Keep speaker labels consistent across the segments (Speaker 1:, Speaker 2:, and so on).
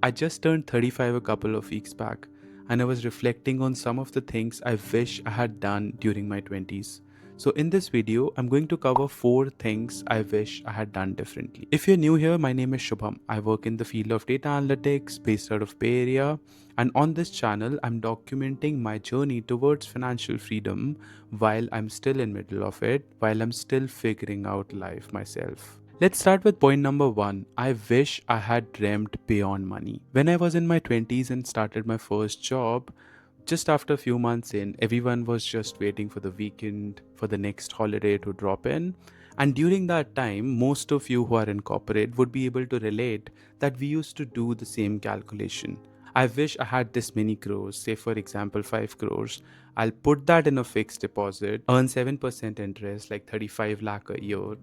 Speaker 1: I just turned 35 a couple of weeks back, and I was reflecting on some of the things I wish I had done during my 20s. So, in this video, I'm going to cover 4 things I wish I had done differently. If you're new here, my name is Shubham. I work in the field of data analytics based out of Bay Area, and on this channel, I'm documenting my journey towards financial freedom while I'm still in middle of it, while I'm still figuring out life myself. Let's start with point number 1. I wish I had dreamt beyond money. When I was in my 20s and started my first job, just after a few months in, everyone was just waiting for the weekend, for the next holiday to drop in. And during that time, most of you who are in corporate would be able to relate that we used to do the same calculation. I wish I had this many crores, say for example 5 crores. I'll put that in a fixed deposit, earn 7% interest, like 35 lakh a year,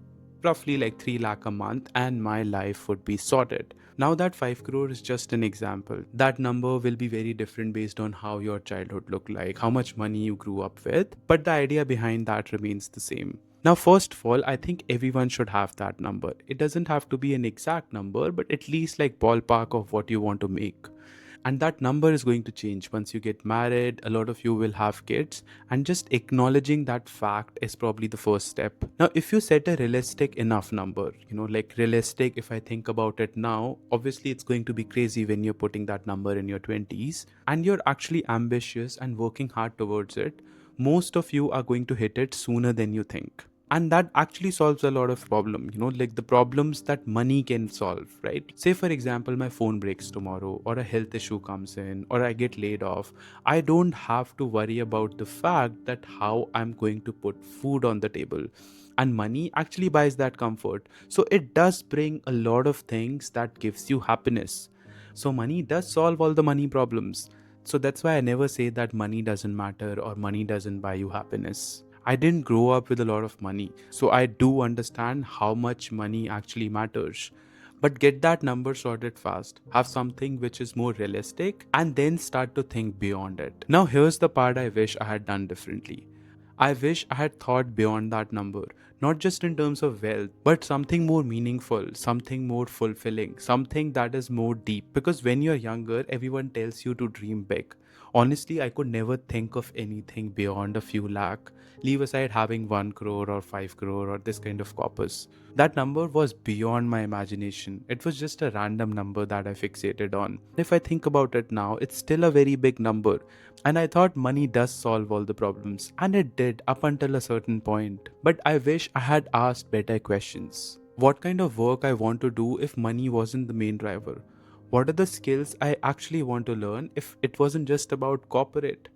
Speaker 1: roughly like 3 lakh a month, and my life would be sorted. Now that 5 crore is just an example. That number will be very different based on how your childhood looked like, how much money you grew up with, but the idea behind that remains the same. Now, first of all, I think everyone should have that number. It doesn't have to be an exact number, but at least like ballpark of what you want to make. And that number is going to change once you get married. A lot of you will have kids, and just acknowledging that fact is probably the first step. Now, if you set a realistic enough number, like realistic, if I think about it now, obviously it's going to be crazy when you're putting that number in your 20s and you're actually ambitious and working hard towards it. Most of you are going to hit it sooner than you think, and that actually solves a lot of problem, like the problems that money can solve, right? Say for example, my phone breaks tomorrow, or a health issue comes in, or I get laid off. I don't have to worry about the fact that how I'm going to put food on the table, and money actually buys that comfort. So it does bring a lot of things that gives you happiness. So money does solve all the money problems. So that's why I never say that money doesn't matter or money doesn't buy you happiness. I didn't grow up with a lot of money, so I do understand how much money actually matters. But get that number sorted fast, have something which is more realistic, and then start to think beyond it. Now, here's the part I wish I had done differently. I wish I had thought beyond that number, not just in terms of wealth, but something more meaningful, something more fulfilling, something that is more deep. Because when you're younger, everyone tells you to dream big. Honestly, I could never think of anything beyond a few lakh. Leave aside having 1 crore or 5 crore or this kind of corpus. That number was beyond my imagination. It was just a random number that I fixated on. If I think about it now, it's still a very big number. And I thought money does solve all the problems. And it did up until a certain point. But I wish I had asked better questions. What kind of work I want to do if money wasn't the main driver? What are the skills I actually want to learn if it wasn't just about corporate?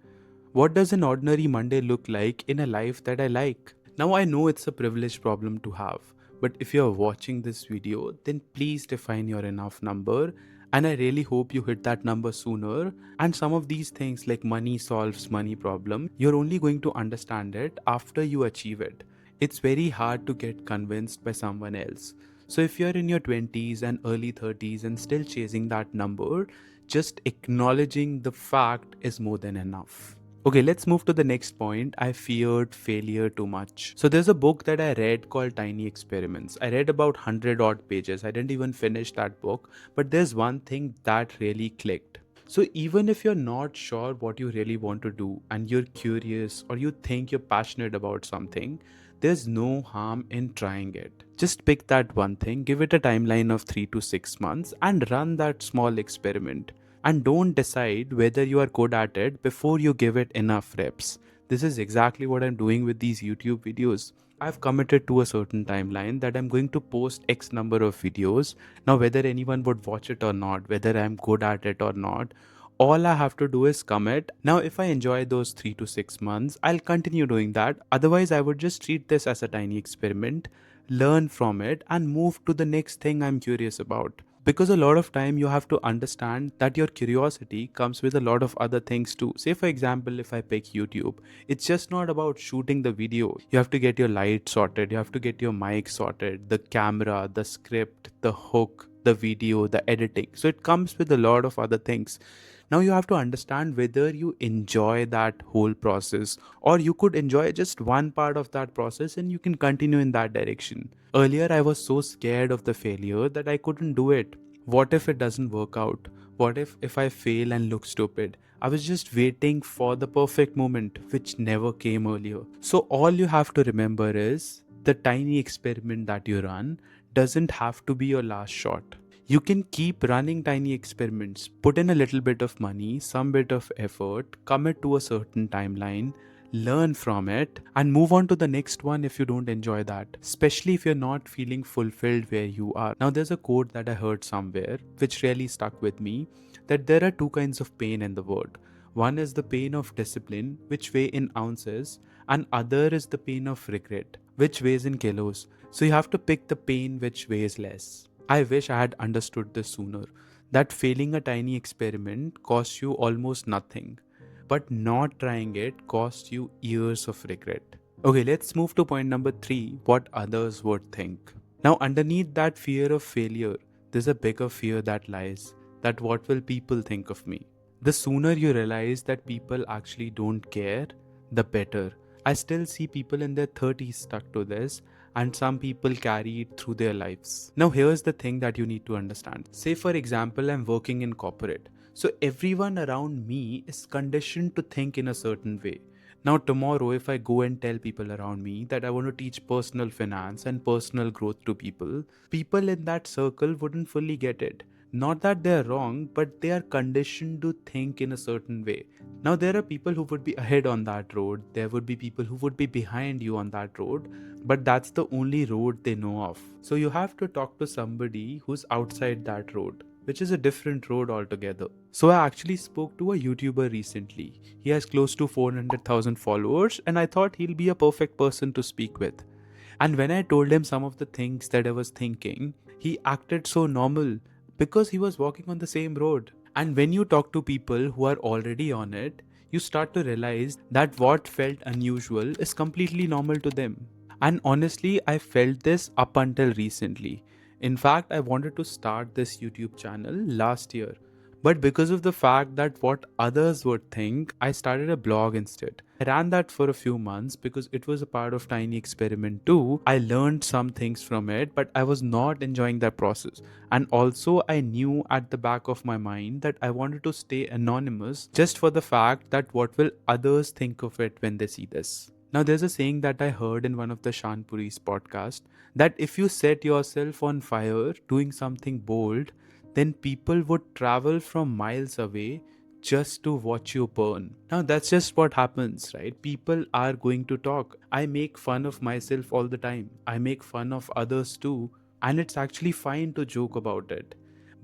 Speaker 1: What does an ordinary Monday look like in a life that I like? Now I know it's a privileged problem to have, but if you're watching this video, then please define your enough number, and I really hope you hit that number sooner. And some of these things like money solves money problem, you're only going to understand it after you achieve it. It's very hard to get convinced by someone else. So if you're in your 20s and early 30s and still chasing that number, just acknowledging the fact is more than enough. Okay, let's move to the next point. I feared failure too much. So there's a book that I read called Tiny Experiments. I read about 100 odd pages. I didn't even finish that book, but there's one thing that really clicked. So even if you're not sure what you really want to do and you're curious or you think you're passionate about something, there's no harm in trying it. Just pick that one thing, give it a timeline of 3 to 6 months and run that small experiment. And don't decide whether you are good at it before you give it enough reps. This is exactly what I'm doing with these YouTube videos. I've committed to a certain timeline that I'm going to post X number of videos. Now, whether anyone would watch it or not, whether I'm good at it or not, all I have to do is commit. Now, if I enjoy those 3 to 6 months, I'll continue doing that. Otherwise, I would just treat this as a tiny experiment, learn from it, and move to the next thing I'm curious about. Because a lot of time you have to understand that your curiosity comes with a lot of other things too. Say for example, if I pick YouTube, it's just not about shooting the video. You have to get your light sorted, you have to get your mic sorted, the camera, the script, the hook, the video, the editing. So it comes with a lot of other things. Now you have to understand whether you enjoy that whole process, or you could enjoy just one part of that process and you can continue in that direction. Earlier I was so scared of the failure that I couldn't do it. What if it doesn't work out? What if I fail and look stupid? I was just waiting for the perfect moment, which never came earlier. So all you have to remember is the tiny experiment that you run doesn't have to be your last shot. You can keep running tiny experiments, put in a little bit of money, some bit of effort, commit to a certain timeline, learn from it, and move on to the next one if you don't enjoy that, especially if you're not feeling fulfilled where you are. Now, there's a quote that I heard somewhere which really stuck with me, that there are two kinds of pain in the world. One is the pain of discipline, which weigh in ounces, and other is the pain of regret, which weighs in kilos. So you have to pick the pain which weighs less. I wish I had understood this sooner, that failing a tiny experiment costs you almost nothing, but not trying it costs you years of regret. Okay, let's move to point number 3, what others would think. Now, underneath that fear of failure, there's a bigger fear that lies, that what will people think of me? The sooner you realize that people actually don't care, the better. I still see people in their 30s stuck to this, and some people carry it through their lives. Now, here's the thing that you need to understand. Say, for example, I'm working in corporate. So, everyone around me is conditioned to think in a certain way. Now, tomorrow, if I go and tell people around me that I want to teach personal finance and personal growth to people, people in that circle wouldn't fully get it. Not that they're wrong, but they are conditioned to think in a certain way. Now, there are people who would be ahead on that road, there would be people who would be behind you on that road, but that's the only road they know of. So, you have to talk to somebody who's outside that road, which is a different road altogether. So, I actually spoke to a YouTuber recently. He has close to 400,000 followers, and I thought he'll be a perfect person to speak with. And when I told him some of the things that I was thinking, he acted so normal because he was walking on the same road. And when you talk to people who are already on it, you start to realize that what felt unusual is completely normal to them. And honestly, I felt this up until recently. In fact, I wanted to start this YouTube channel last year. But because of the fact that what others would think, I started a blog instead. I ran that for a few months because it was a part of Tiny Experiment too. I learned some things from it, but I was not enjoying that process. And also, I knew at the back of my mind that I wanted to stay anonymous just for the fact that what will others think of it when they see this. Now, there's a saying that I heard in one of the Shanpuri's podcast, that if you set yourself on fire doing something bold, then people would travel from miles away just to watch you burn. Now, that's just what happens, right? People are going to talk. I make fun of myself all the time. I make fun of others too, and it's actually fine to joke about it.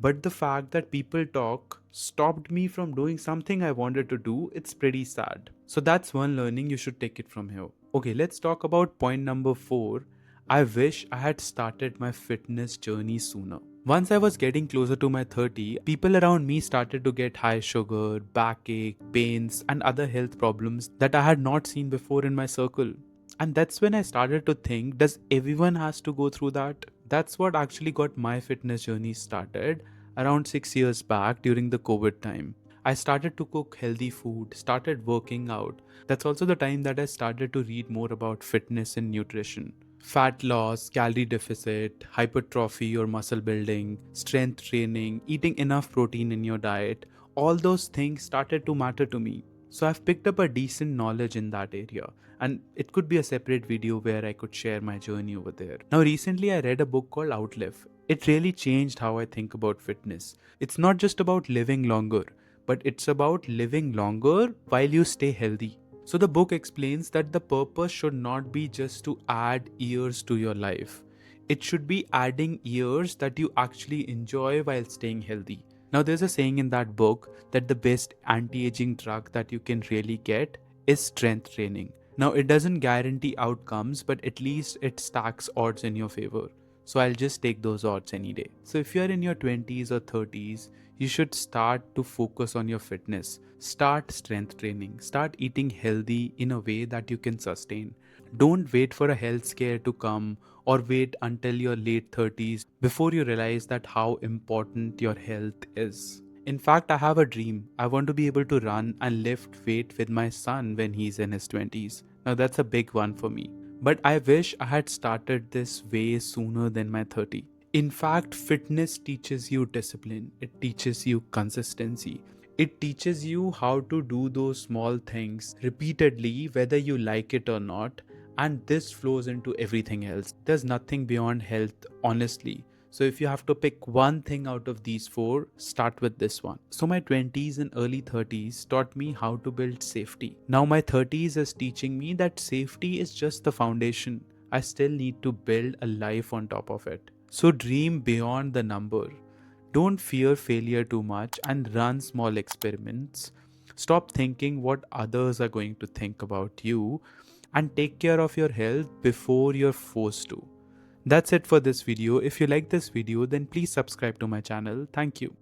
Speaker 1: But the fact that people talk stopped me from doing something I wanted to do, it's pretty sad. So that's one learning you should take it from here. Okay, let's talk about point number 4. I wish I had started my fitness journey sooner. Once I was getting closer to my 30, people around me started to get high sugar, backache, pains, and other health problems that I had not seen before in my circle. And that's when I started to think, does everyone has to go through that? That's what actually got my fitness journey started around 6 years back during the COVID time. I started to cook healthy food, started working out. That's also the time that I started to read more about fitness and nutrition. Fat loss, calorie deficit, hypertrophy or muscle building, strength training, eating enough protein in your diet, all those things started to matter to me. So I've picked up a decent knowledge in that area, and it could be a separate video where I could share my journey over there. Now, recently I read a book called Outlive. It really changed how I think about fitness. It's not just about living longer, but it's about living longer while you stay healthy. So the book explains that the purpose should not be just to add years to your life. It should be adding years that you actually enjoy while staying healthy. Now, there's a saying in that book that the best anti-aging drug that you can really get is strength training. Now, it doesn't guarantee outcomes, but at least it stacks odds in your favor. So I'll just take those odds any day. So if you're in your 20s or 30s, you should start to focus on your fitness. Start strength training. Start eating healthy in a way that you can sustain. Don't wait for a health scare to come or wait until your late 30s before you realize that how important your health is. In fact, I have a dream. I want to be able to run and lift weight with my son when he's in his 20s. Now that's a big one for me. But I wish I had started this way sooner than my 30. In fact, fitness teaches you discipline, it teaches you consistency. It teaches you how to do those small things repeatedly, whether you like it or not, and this flows into everything else. There's nothing beyond health, honestly. So, if you have to pick one thing out of these four, start with this one. So, my 20s and early 30s taught me how to build safety. Now, my 30s is teaching me that safety is just the foundation. I still need to build a life on top of it. So dream beyond the number. Don't fear failure too much and run small experiments. Stop thinking what others are going to think about you and take care of your health before you're forced to. That's it for this video. If you like this video, then please subscribe to my channel. Thank you.